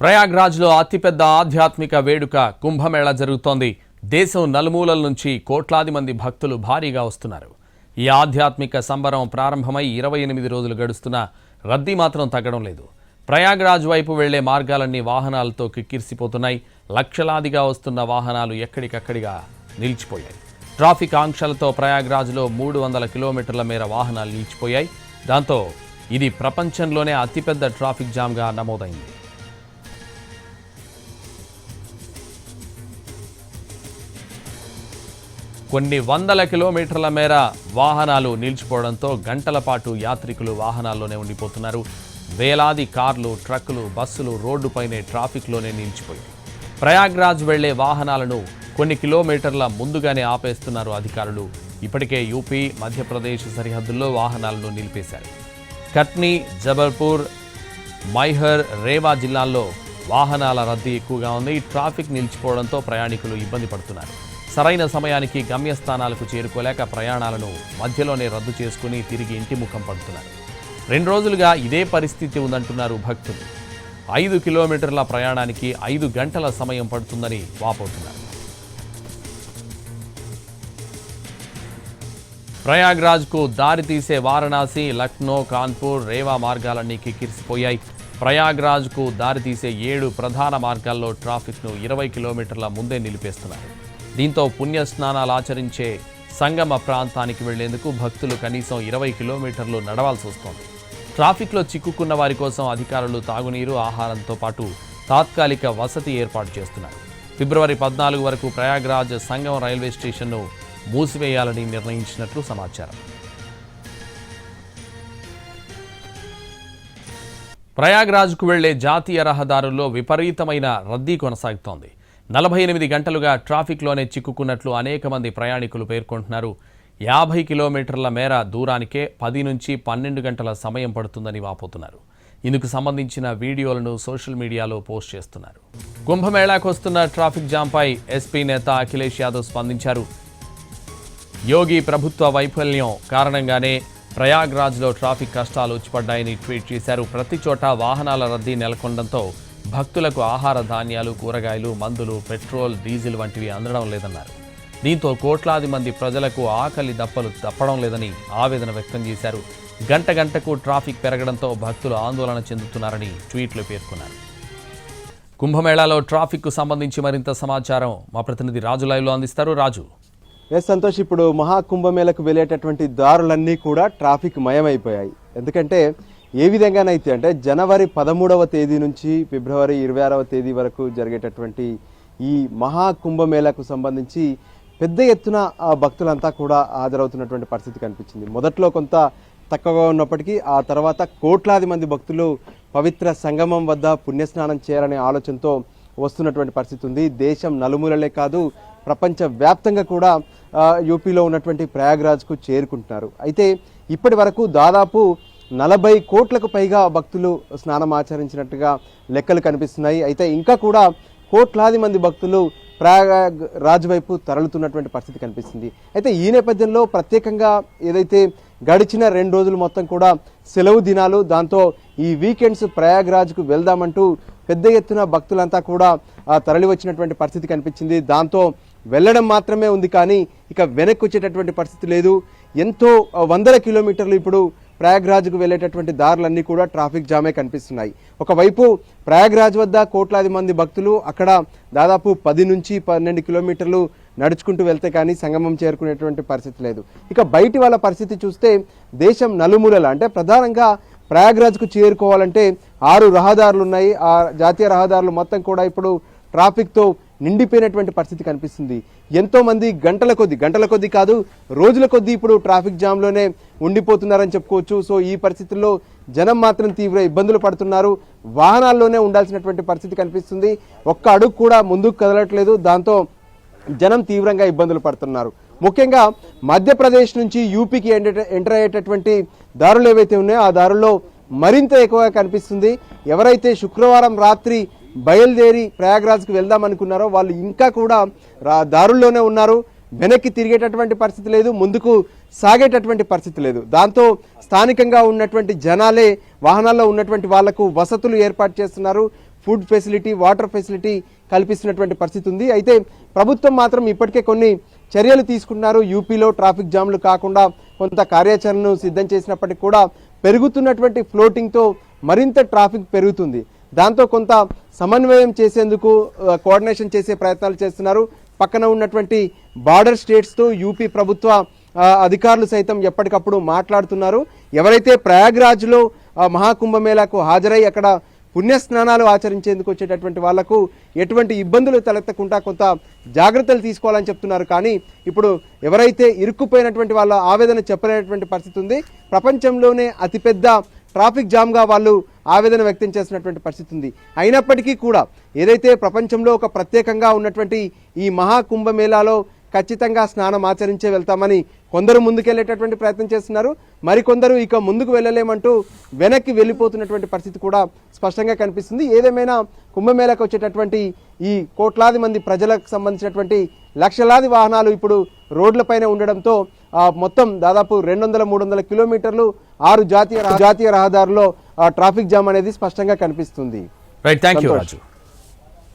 ప్రయాగ్రాజ్లో అతిపెద్ద ఆధ్యాత్మిక వేడుక కుంభమేళా జరుగుతోంది. దేశం నలుమూలల నుంచి కోట్లాది మంది భక్తులు భారీగా వస్తున్నారు. ఈ ఆధ్యాత్మిక సంబరం ప్రారంభమై 28 రోజులు గడుస్తున్నా రద్దీ మాత్రం తగ్గడం లేదు. ప్రయాగ్రాజ్ వైపు వెళ్లే మార్గాలన్నీ వాహనాలతో కిక్కిరిసిపోతున్నాయి. లక్షలాదిగా వస్తున్న వాహనాలు ఎక్కడికక్కడిగా నిలిచిపోయాయి. ట్రాఫిక్ ఆంక్షలతో ప్రయాగ్రాజ్లో 300 కిలోమీటర్ల మేర వాహనాలు నిలిచిపోయాయి. దాంతో ఇది ప్రపంచంలోనే అతిపెద్ద ట్రాఫిక్ జామ్గా నమోదైంది. కొన్ని వందల కిలోమీటర్ల మేర వాహనాలు నిలిచిపోవడంతో గంటల పాటు యాత్రికులు వాహనాల్లోనే ఉండిపోతున్నారు. వేలాది కార్లు, ట్రక్కులు, బస్సులు రోడ్డుపైనే ట్రాఫిక్లోనే నిలిచిపోయాయి. ప్రయాగ్రాజ్ వెళ్లే వాహనాలను కొన్ని కిలోమీటర్ల ముందుగానే ఆపేస్తున్నారు అధికారులు. ఇప్పటికే యూపీ, మధ్యప్రదేశ్ సరిహద్దుల్లో వాహనాలను నిలిపేశారు. కట్నీ, జబల్పూర్, మైహర్, రేవా జిల్లాల్లో వాహనాల రద్దీ ఎక్కువగా ఉంది. ట్రాఫిక్ నిలిచిపోవడంతో ప్రయాణికులు ఇబ్బంది పడుతున్నారు. సరైన సమయానికి గమ్యస్థానాలకు చేరుకోలేక ప్రయాణాలను మధ్యలోనే రద్దు చేసుకుని తిరిగి ఇంటి ముఖం పడుతున్నారు. 2 రోజులుగా ఇదే పరిస్థితి ఉందంటున్నారు భక్తులు. 5 కిలోమీటర్ల ప్రయాణానికి 5 గంటల సమయం పడుతుందని వాపోతున్నారు. ప్రయాగ్రాజ్కు దారితీసే వారణాసి, లక్నో, కాన్పూర్, రేవా మార్గాలన్నీ కిక్కిరిసిపోయాయి. ప్రయాగ్రాజ్కు దారితీసే 7 ప్రధాన మార్గాల్లో ట్రాఫిక్ను 20 కిలోమీటర్ల ముందే నిలిపేస్తున్నారు. దీంతో పుణ్యస్నానాలు ఆచరించే సంగమ ప్రాంతానికి వెళ్లేందుకు భక్తులు కనీసం 20 కిలోమీటర్లు నడవాల్సి వస్తోంది. ట్రాఫిక్లో చిక్కుకున్న వారి కోసం అధికారులు తాగునీరు, ఆహారంతో పాటు తాత్కాలిక వసతి ఏర్పాటు చేస్తున్నారు. ఫిబ్రవరి 14 వరకు ప్రయాగ్రాజ్ సంగం రైల్వే స్టేషన్ను మూసివేయాలని నిర్ణయించినట్లు సమాచారం. ప్రయాగ్రాజ్కు వెళ్లే జాతీయ రహదారుల్లో విపరీతమైన రద్దీ కొనసాగుతోంది. 48 గంటలుగా ట్రాఫిక్లోనే చిక్కుకున్నట్లు అనేక మంది ప్రయాణికులు పేర్కొంటున్నారు. 50 కిలోమీటర్ల మేర దూరానికే 10 నుంచి 12 గంటల సమయం పడుతుందని వాపోతున్నారు. ఇందుకు సంబంధించిన వీడియోలను సోషల్ మీడియాలో పోస్ట్ చేస్తున్నారు. కుంభమేళాకు వస్తున్న ట్రాఫిక్ జాంపై ఎస్పీ నేత అఖిలేష్ యాదవ్ స్పందించారు. యోగి ప్రభుత్వ వైఫల్యం కారణంగానే ప్రయాగ్రాజ్లో ట్రాఫిక్ కష్టాలు వచ్చిపడ్డాయని ట్వీట్ చేశారు. ప్రతి చోట వాహనాల రద్దీ నెలకొనడంతో భక్తులకు ఆహార ధాన్యాలు, కూరగాయలు, మందులు, పెట్రోల్, డీజిల్ వంటివి అందడం లేదన్నారు. దీంతో కోట్లాది మంది ప్రజలకు ఆకలి దప్పలు తప్పడం లేదని ఆవేదన వ్యక్తం చేశారు. గంట గంటకు ట్రాఫిక్ పెరగడంతో భక్తులు ఆందోళన చెందుతున్నారని ట్వీట్లు పేర్కొన్నారు. కుంభమేళాలో ట్రాఫిక్కు సంబంధించి మరింత సమాచారం మా ప్రతినిధి రాజు లైవ్లో అందిస్తారు. రాజు. సంతోష్, ఇప్పుడు మహాకుంభమేళకు వెళ్ళేటటువంటి దారులన్నీ కూడా ట్రాఫిక్ మయమైపోయాయి. ఎందుకంటే ఏ విధంగానైతే అంటే జనవరి 13వ తేదీ నుంచి ఫిబ్రవరి 26వ తేదీ వరకు జరిగేటటువంటి ఈ మహాకుంభమేళకు సంబంధించి పెద్ద ఎత్తున భక్తులంతా కూడా హాజరవుతున్నటువంటి పరిస్థితి కనిపించింది. మొదట్లో కొంత తక్కువగా ఉన్నప్పటికీ ఆ తర్వాత కోట్లాది మంది భక్తులు పవిత్ర సంగమం వద్ద పుణ్యస్నానం చేయాలనే ఆలోచనతో వస్తున్నటువంటి పరిస్థితి ఉంది. దేశం నలుమూలలే కాదు, ప్రపంచ వ్యాప్తంగా కూడా యూపీలో ఉన్నటువంటి ప్రయాగ్రాజ్కు చేరుకుంటున్నారు. అయితే ఇప్పటి వరకు దాదాపు 40 కోట్లకు పైగా భక్తులు స్నానం ఆచరించినట్టుగా లెక్కలు కనిపిస్తున్నాయి. అయితే ఇంకా కూడా కోట్లాది మంది భక్తులు ప్రయాగ్రాజ్ వైపు తరలుతున్నటువంటి పరిస్థితి కనిపిస్తుంది. అయితే ఈ నేపథ్యంలో ప్రత్యేకంగా ఏదైతే గడిచిన 2 రోజులు మొత్తం కూడా సెలవు దినాలు, దాంతో ఈ వీకెండ్స్ ప్రయాగ్రాజ్కు వెళ్దామంటూ పెద్ద ఎత్తున భక్తులంతా కూడా తరలి వచ్చినటువంటి పరిస్థితి కనిపించింది. దాంతో వెళ్ళడం మాత్రమే ఉంది, కానీ ఇక వెనక్కి వచ్చేటటువంటి పరిస్థితి లేదు. ఎంతో వందల కిలోమీటర్లు ఇప్పుడు ప్రయాగ్రాజ్కు వెళ్ళేటటువంటి దారులన్నీ కూడా ట్రాఫిక్ జామే కనిపిస్తున్నాయి. ఒకవైపు ప్రయాగ్రాజ్ వద్ద కోట్లాది మంది భక్తులు, అక్కడ దాదాపు 10 నుంచి 12 కిలోమీటర్లు నడుచుకుంటూ వెళ్తే కానీ సంగమం చేరుకునేటువంటి పరిస్థితి లేదు. ఇక బయటి వాళ్ళ పరిస్థితి చూస్తే దేశం నలుమూలల అంటే ప్రధానంగా ప్రయాగ్రాజ్కు చేరుకోవాలంటే 6 రహదారులు ఉన్నాయి. ఆ జాతీయ రహదారులు మొత్తం కూడా ఇప్పుడు ట్రాఫిక్తో నిండిపోయినటువంటి పరిస్థితి కనిపిస్తుంది. ఎంతో మంది గంటల కొద్దీ కాదు, రోజుల కొద్దీ ఇప్పుడు ట్రాఫిక్ జామ్లోనే ఉండిపోతున్నారని చెప్పుకోవచ్చు. సో ఈ పరిస్థితుల్లో జనం మాత్రం తీవ్ర ఇబ్బందులు పడుతున్నారు. వాహనాల్లోనే ఉండాల్సినటువంటి పరిస్థితి కనిపిస్తుంది. ఒక్క అడుగు కూడా ముందుకు కదలట్లేదు. దాంతో జనం తీవ్రంగా ఇబ్బందులు పడుతున్నారు. ముఖ్యంగా మధ్యప్రదేశ్ నుంచి యూపీకి ఎంటర్ అయ్యేటటువంటి దారులు ఏవైతే ఉన్నాయో ఆ దారుల్లో మరింత ఎక్కువగా కనిపిస్తుంది. ఎవరైతే శుక్రవారం రాత్రి బయలుదేరి ప్రయాగ్రాజ్కి వెళ్దాం అనుకున్నారో వాళ్ళు ఇంకా కూడా దారుల్లోనే ఉన్నారు. వెనక్కి తిరిగేటటువంటి పరిస్థితి లేదు, ముందుకు సాగేటటువంటి పరిస్థితి లేదు. దాంతో స్థానికంగా ఉన్నటువంటి జనాలే వాహనాల్లో ఉన్నటువంటి వాళ్లకు వసతులు ఏర్పాటు చేస్తున్నారు. ఫుడ్ ఫెసిలిటీ, వాటర్ ఫెసిలిటీ కల్పిస్తున్నటువంటి పరిస్థితి ఉంది. అయితే ప్రభుత్వం మాత్రం ఇప్పటికే కొన్ని చర్యలు తీసుకున్నారు. యూపీలో ట్రాఫిక్ జామ్లు కాకుండా కొంత కార్యాచరణను సిద్ధం చేసినప్పటికీ కూడా పెరుగుతున్నటువంటి ఫ్లోటింగ్తో మరింత ట్రాఫిక్ పెరుగుతుంది. దాంతో కొంత సమన్వయం చేసేందుకు కోఆర్డినేషన్ చేసే ప్రయత్నాలు చేస్తున్నారు. పక్కన ఉన్నటువంటి బార్డర్ స్టేట్స్తో యూపీ ప్రభుత్వ అధికారులు సైతం ఎప్పటికప్పుడు మాట్లాడుతున్నారు. ఎవరైతే ప్రయాగ్రాజ్లో మహాకుంభమేళాకు హాజరై అక్కడ పుణ్యస్నానాలు ఆచరించేందుకు వచ్చేటటువంటి వాళ్లకు ఎటువంటి ఇబ్బందులు తలెత్తకుండా కొంత జాగ్రత్తలు తీసుకోవాలని చెప్తున్నారు. కానీ ఇప్పుడు ఎవరైతే ఇరుక్కుపోయినటువంటి వాళ్ళ ఆవేదన చెప్పలేనటువంటి పరిస్థితి ఉంది. ప్రపంచంలోనే అతిపెద్ద ట్రాఫిక్ జామ్గా వాళ్ళు ఆవేదన వ్యక్తం చేస్తున్నటువంటి పరిస్థితి ఉంది. అయినప్పటికీ కూడా ఏదైతే ప్రపంచంలో ఒక ప్రత్యేకంగా ఉన్నటువంటి ఈ మహాకుంభమేళాలో ఖచ్చితంగా స్నానం ఆచరించే వెళ్తామని కొందరు ముందుకెళ్లేటటువంటి ప్రయత్నం చేస్తున్నారు. మరికొందరు ఇక ముందుకు వెళ్ళలేమంటూ వెనక్కి వెళ్ళిపోతున్నటువంటి పరిస్థితి కూడా స్పష్టంగా కనిపిస్తుంది. ఏదేమైనా కుంభమేళాకు వచ్చేటటువంటి ఈ కోట్లాది మంది ప్రజలకు సంబంధించినటువంటి లక్షలాది వాహనాలు ఇప్పుడు రోడ్లపైన ఉండడంతో మొత్తం దాదాపు 200-300 కిలోమీటర్లు 6 జాతీయ రహదారుల్లో ట్రాఫిక్ జామ్ అనేది స్పష్టంగా కనిపిస్తుంది. Right, thank you Raju.